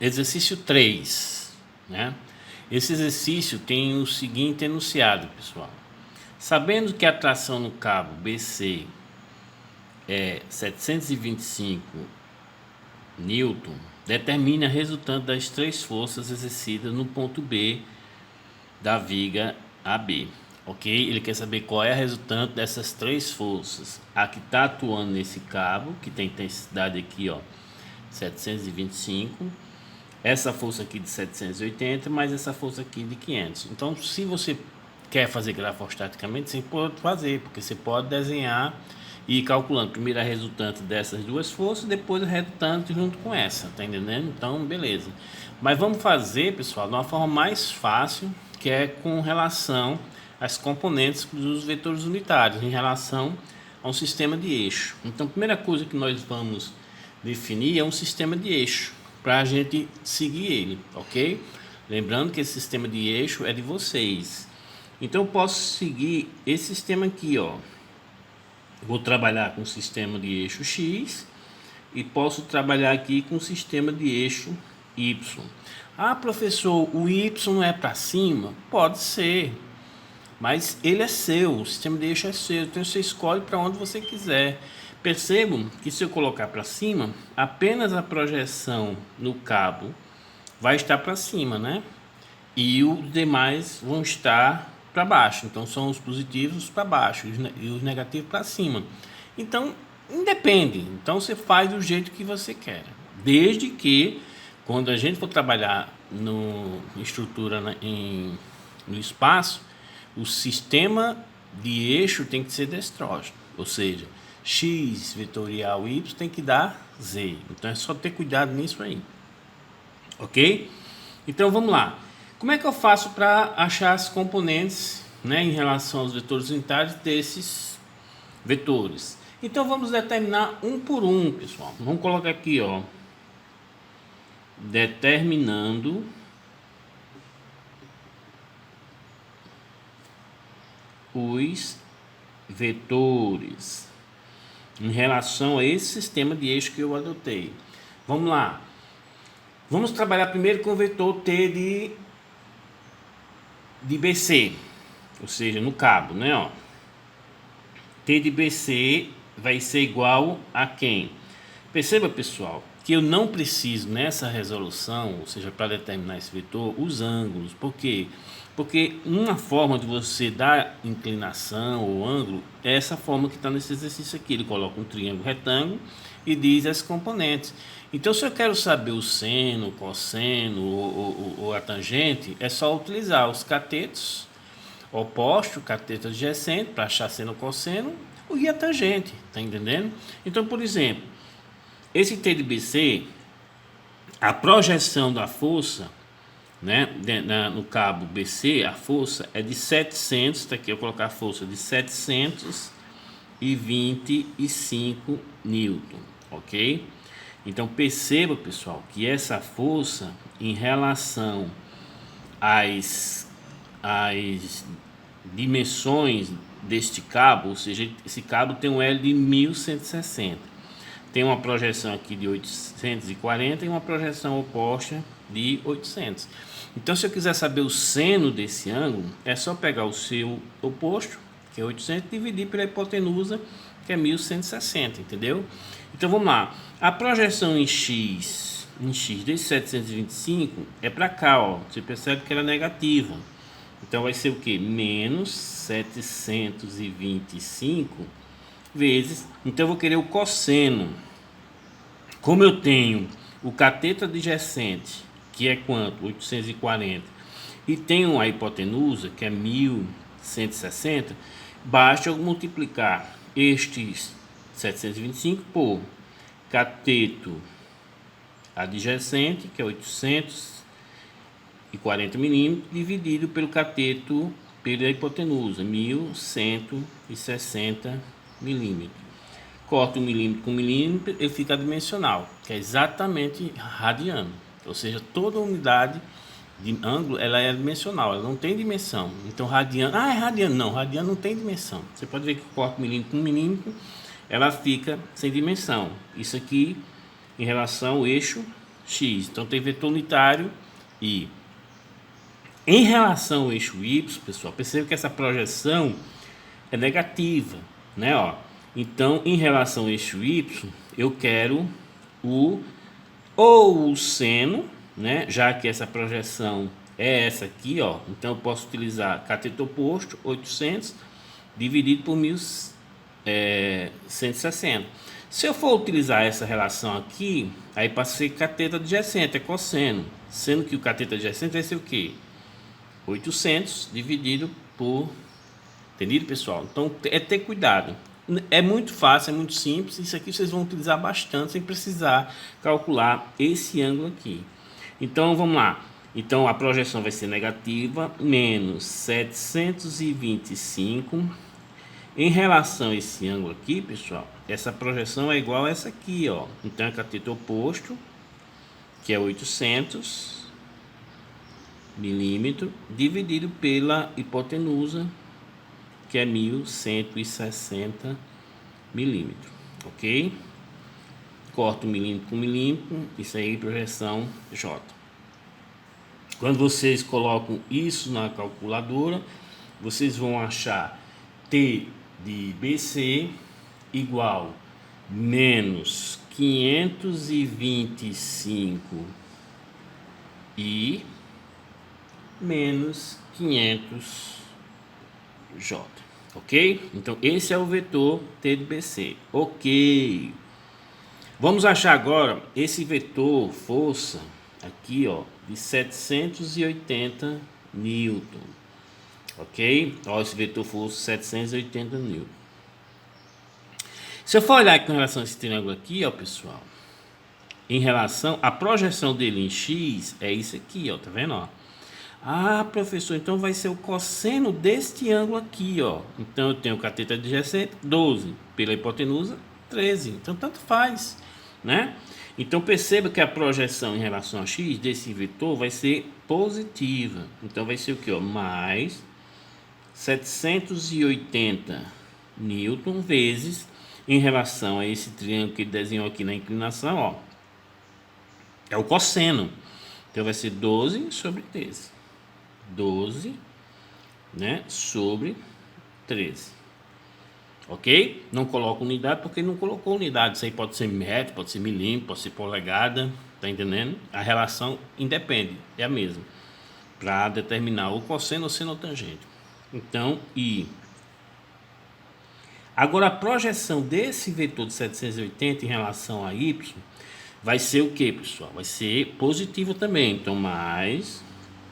exercício 3, né? Esse exercício tem o seguinte enunciado, pessoal. Sabendo que a tração no cabo BC é 725 Newton, determine a resultante das três forças exercidas no ponto B da viga AB. Ok? Ele quer saber qual é a resultante dessas três forças. A que está atuando nesse cabo, que tem intensidade aqui, ó, 725. Essa força aqui de 780, mais essa força aqui de 500. Então, se você quer fazer grafostaticamente, você pode fazer, porque você pode desenhar e ir calculando primeiro a resultante dessas duas forças, depois a resultante junto com essa, tá entendendo? Então, beleza. Mas vamos fazer, pessoal, de uma forma mais fácil, que é com relação às componentes dos vetores unitários, em relação a um sistema de eixo. Então, a primeira coisa que nós vamos definir é um sistema de eixo, para a gente seguir ele, ok? Lembrando que esse sistema de eixo é de vocês. Então eu posso seguir esse sistema aqui, ó. Vou trabalhar com o sistema de eixo X e posso trabalhar aqui com o sistema de eixo Y. Ah, professor, o Y é para cima? Pode ser, mas ele é seu, o sistema de eixo é seu, então você escolhe para onde você quiser. Percebam que se eu colocar para cima, apenas a projeção no cabo vai estar para cima, né? E os demais vão estar para baixo. Então são os positivos para baixo e os negativos para cima. Então independe. Então você faz do jeito que você quer. Desde que quando a gente for trabalhar no estrutura no espaço, o sistema de eixo tem que ser destrógeno, ou seja, X vetorial Y tem que dar Z. Então é só ter cuidado nisso aí. Ok? Então vamos lá. Como é que eu faço para achar as componentes, né, em relação aos vetores unitários desses vetores? Então vamos determinar um por um, pessoal. Vamos colocar aqui, ó, determinando os vetores em relação a esse sistema de eixo que eu adotei. Vamos lá. Vamos trabalhar primeiro com o vetor T de BC, ou seja, no cabo, né? Ó. T de BC vai ser igual a quem? Perceba, pessoal, que eu não preciso nessa resolução, ou seja, para determinar esse vetor, os ângulos. Por quê? Porque uma forma de você dar inclinação ou ângulo é essa forma que está nesse exercício aqui. Ele coloca um triângulo retângulo e diz as componentes. Então, se eu quero saber o seno, o cosseno ou a tangente, é só utilizar os catetos opostos, cateto adjacente, para achar seno ou cosseno, e a tangente, tá entendendo? Então, por exemplo, esse T de BC, a projeção da força, né, no cabo BC, a força é de 700, tá aqui eu vou colocar a força de 725 newton, ok? Então perceba, pessoal, que essa força em relação às dimensões deste cabo, ou seja, esse cabo tem um L de 1160, tem uma projeção aqui de 840 e uma projeção oposta de 800. Então, se eu quiser saber o seno desse ângulo, é só pegar o seu oposto, que é 800, e dividir pela hipotenusa, que é 1160, entendeu? Então, vamos lá. A projeção em X desse 725 é para cá, ó. Você percebe que ela é negativa. Então, vai ser o que? Menos 725 vezes. Então, eu vou querer o cosseno. Como eu tenho o cateto adjacente, que é quanto? 840, e tenho a hipotenusa, que é 1160, basta eu multiplicar estes 725 por cateto adjacente, que é 840 milímetros, dividido pelo cateto pela hipotenusa, 1160 milímetros. Corto um milímetro com milímetro, ele fica dimensional, que é exatamente radiano. Ou seja, toda unidade de ângulo ela é dimensional, ela não tem dimensão. Então radiano, é radiano, não, radiano não tem dimensão. Você pode ver que corta um milímetro com milímetro, ela fica sem dimensão. Isso aqui em relação ao eixo x. Então tem vetor unitário e em relação ao eixo y, pessoal, perceba que essa projeção é negativa, né? Ó. Então, em relação ao eixo y, eu quero o seno, né? Já que essa projeção é essa aqui, ó. Então eu posso utilizar cateto oposto, 800, dividido por 1160. Se eu for utilizar essa relação aqui, aí passa a ser cateto adjacente, é cosseno. Sendo que o cateto adjacente vai ser o quê? 800 dividido por... Entendido, pessoal? Então é ter cuidado. É muito fácil, é muito simples. Isso aqui vocês vão utilizar bastante sem precisar calcular esse ângulo aqui. Então vamos lá. Então a projeção vai ser negativa, menos 725. Em relação a esse ângulo aqui, pessoal, essa projeção é igual a essa aqui, ó. Então é cateto oposto, que é 800 milímetros, dividido pela hipotenusa, que é 1160 milímetros, ok? Corto milímetro com milímetro, isso aí projeção J. Quando vocês colocam isso na calculadora, vocês vão achar T de BC igual menos 525 e menos 500 J, ok? Então esse é o vetor T de BC, ok? Vamos achar agora esse vetor força aqui, ó, de 780 newton, ok? Ó, esse vetor força 780 newton. Se eu for olhar com relação a esse triângulo aqui, ó, pessoal, em relação à projeção dele em x, é isso aqui, ó, tá vendo, ó? Ah, professor, então vai ser o cosseno deste ângulo aqui, ó. Então eu tenho o cateto adjacente, 12, pela hipotenusa, 13. Então tanto faz, né? Então perceba que a projeção em relação a x desse vetor vai ser positiva. Então vai ser o que, ó? Mais 780 newton vezes, em relação a esse triângulo que ele desenhou aqui na inclinação, ó, é o cosseno. Então vai ser 12 sobre 13. 12, né, sobre 13. Ok? Não coloca unidade porque não colocou unidade. Isso aí pode ser metro, pode ser milímetro, pode ser polegada. Tá entendendo? A relação independe, é a mesma. Para determinar o cosseno ou seno ou tangente. Então, I. Agora, a projeção desse vetor de 780 em relação a Y vai ser o que, pessoal? Vai ser positivo também. Então, mais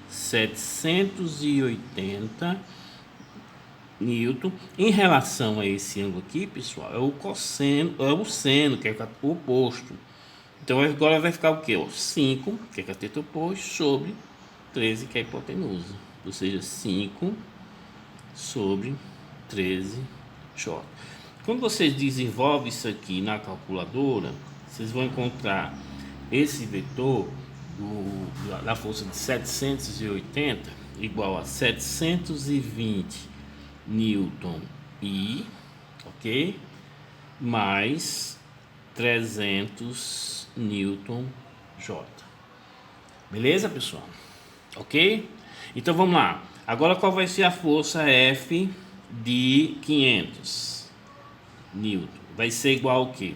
780 newton em relação a esse ângulo aqui, pessoal, é o cosseno, é o seno, que é o oposto. Então agora vai ficar o que? 5, que é cateto oposto, sobre 13, que é a hipotenusa. Ou seja, 5 sobre 13 J. Quando vocês desenvolvem isso aqui na calculadora, vocês vão encontrar esse vetor da força de 780 igual a 720 newton I, ok? Mais 300 newton J. Beleza, pessoal? Ok? Então vamos lá. Agora qual vai ser a força F de 500 newton? Vai ser igual ao quê?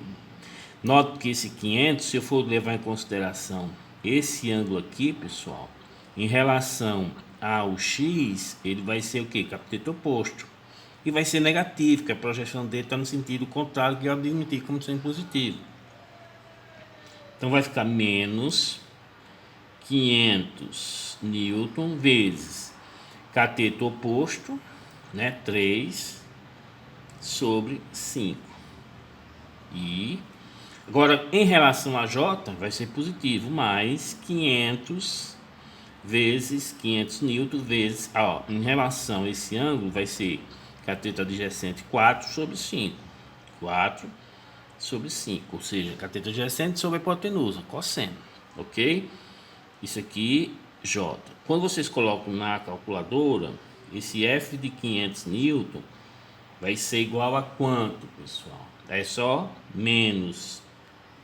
Note que esse 500, se eu for levar em consideração esse ângulo aqui, pessoal, em relação ao x, ele vai ser o que? Cateto oposto. E vai ser negativo, porque a projeção dele está no sentido contrário, que é o de emitir como sendo positivo. Então vai ficar menos 500 newton vezes cateto oposto, né? 3 sobre 5. E agora, em relação a J, vai ser positivo, mais 500 vezes 500 newton vezes, ó, em relação a esse ângulo, vai ser cateto adjacente 4 sobre 5. 4 sobre 5, ou seja, cateto adjacente sobre a hipotenusa, cosseno, ok? Isso aqui, J. Quando vocês colocam na calculadora, esse F de 500 newton vai ser igual a quanto, pessoal? É só menos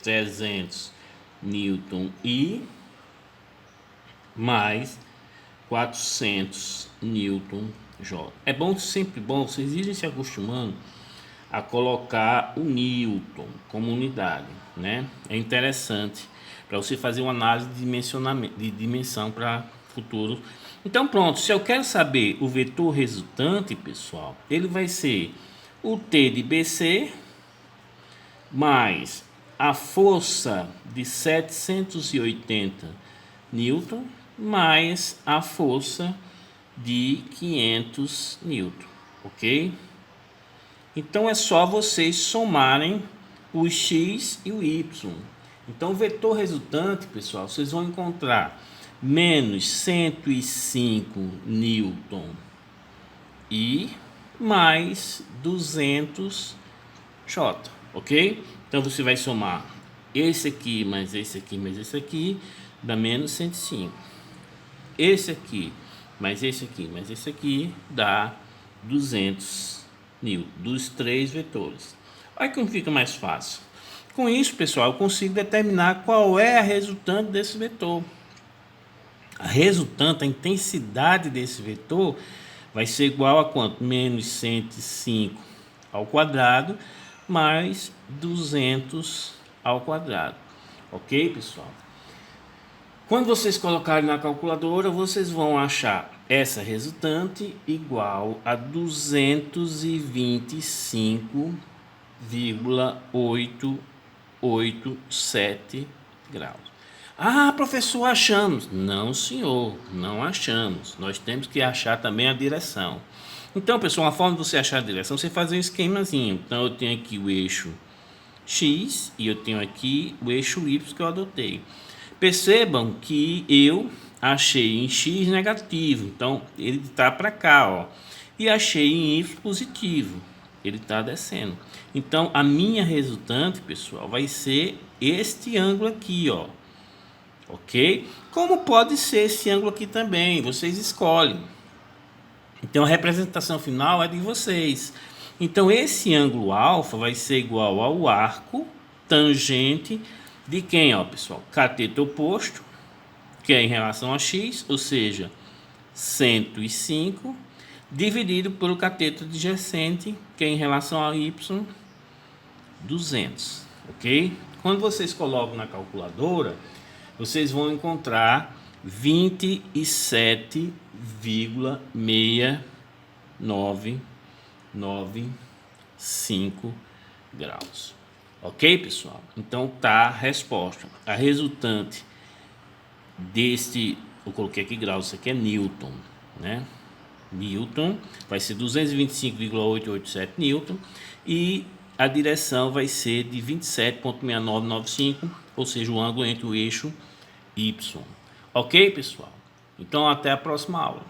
300 Newton I mais 400 Newton J. É bom, sempre bom, vocês irem se acostumando a colocar o Newton como unidade, né? É interessante para você fazer uma análise de dimensionamento, de dimensão para futuro. Então pronto, se eu quero saber o vetor resultante, pessoal, ele vai ser o T de BC mais a força de 780 Newton mais a força de 500 Newton, ok? Então é só vocês somarem o x e o y. Então o vetor resultante, pessoal, vocês vão encontrar menos 105 Newton e mais 200 J, ok? Então você vai somar esse aqui mais esse aqui mais esse aqui, dá menos 105. Esse aqui mais esse aqui mais esse aqui, dá 200 Newton, dos três vetores. Olha como fica mais fácil. Com isso, pessoal, eu consigo determinar qual é a resultante desse vetor. A resultante, a intensidade desse vetor, vai ser igual a quanto? Menos 105 ao quadrado, mais 200 ao quadrado. Ok, pessoal? Quando vocês colocarem na calculadora, vocês vão achar essa resultante igual a 225,887 graus. Ah, professor, achamos. Não, senhor, não achamos. Nós temos que achar também a direção. Então, pessoal, uma forma de você achar a direção, você faz um esquemazinho. Então, eu tenho aqui o eixo X e eu tenho aqui o eixo Y que eu adotei. Percebam que eu achei em X negativo, então ele está para cá, ó. E achei em Y positivo, ele está descendo. Então a minha resultante, pessoal, vai ser este ângulo aqui, ó. Ok? Como pode ser esse ângulo aqui também, vocês escolhem. Então a representação final é de vocês. Então esse ângulo alfa vai ser igual ao arco tangente de quem, ó, pessoal? Cateto oposto, que é em relação a x, ou seja, 105, dividido pelo cateto adjacente, que é em relação a y, 200, ok? Quando vocês colocam na calculadora, vocês vão encontrar 27,6995 graus. Ok, pessoal? Então tá a resposta. A resultante deste, eu coloquei aqui graus, isso aqui é Newton, né? Newton vai ser 225,887 Newton e a direção vai ser de 27,6995, ou seja, o ângulo entre o eixo Y. Ok, pessoal? Então até a próxima aula.